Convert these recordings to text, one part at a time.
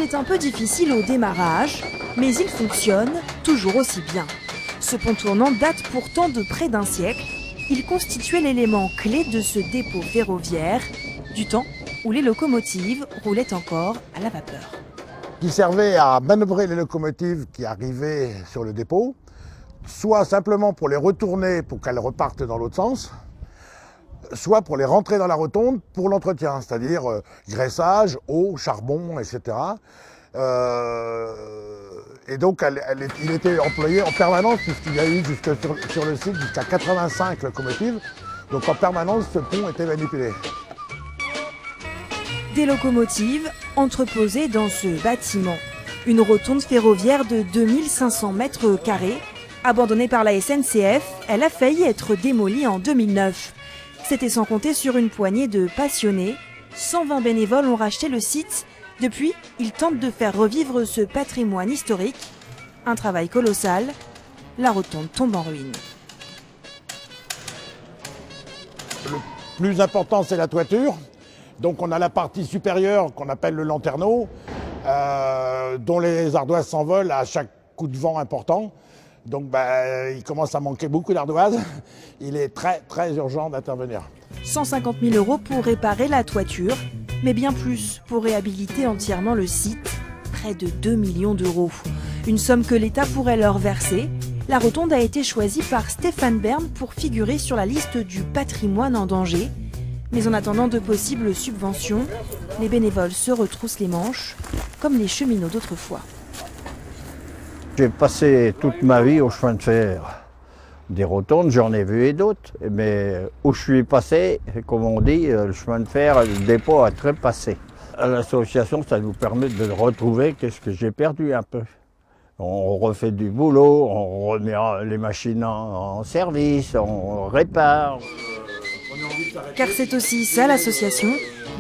Il est un peu difficile au démarrage, mais il fonctionne toujours aussi bien. Ce pont tournant date pourtant de près d'un siècle. Il constituait l'élément clé de ce dépôt ferroviaire, du temps où les locomotives roulaient encore à la vapeur. Qui servait à manœuvrer les locomotives qui arrivaient sur le dépôt, soit simplement pour les retourner pour qu'elles repartent dans l'autre sens, soit pour les rentrer dans la rotonde pour l'entretien, c'est-à-dire graissage, eau, charbon, etc. Et donc il était employé en permanence puisqu'il y a eu sur le site jusqu'à 85 locomotives. Donc en permanence, ce pont était manipulé. Des locomotives entreposées dans ce bâtiment. Une rotonde ferroviaire de 2500 mètres carrés. Abandonnée par la SNCF, elle a failli être démolie en 2009. C'était sans compter sur une poignée de passionnés. 120 bénévoles ont racheté le site. Depuis, ils tentent de faire revivre ce patrimoine historique. Un travail colossal. La rotonde tombe en ruine. Le plus important, c'est la toiture. Donc on a la partie supérieure qu'on appelle le lanterneau, dont les ardoises s'envolent à chaque coup de vent important. Donc il commence à manquer beaucoup d'ardoises. Il est très très urgent d'intervenir. 150 000 € pour réparer la toiture, mais bien plus pour réhabiliter entièrement le site. Près de 2 millions d'euros. Une somme que l'État pourrait leur verser. La rotonde a été choisie par Stéphane Bern pour figurer sur la liste du patrimoine en danger. Mais en attendant de possibles subventions, les bénévoles se retroussent les manches, comme les cheminots d'autrefois. J'ai passé toute ma vie au chemin de fer. Des rotondes, j'en ai vu et d'autres, mais où je suis passé, comme on dit, le chemin de fer, le dépôt a très passé. À l'association, ça nous permet de retrouver qu'est-ce que j'ai perdu un peu. On refait du boulot, on remet les machines en service, on répare. Car c'est aussi ça l'association,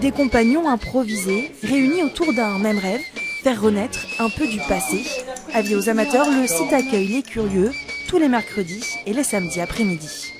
des compagnons improvisés, réunis autour d'un même rêve, faire renaître un peu du passé. Avis aux amateurs, le site accueille les curieux tous les mercredis et les samedis après-midi.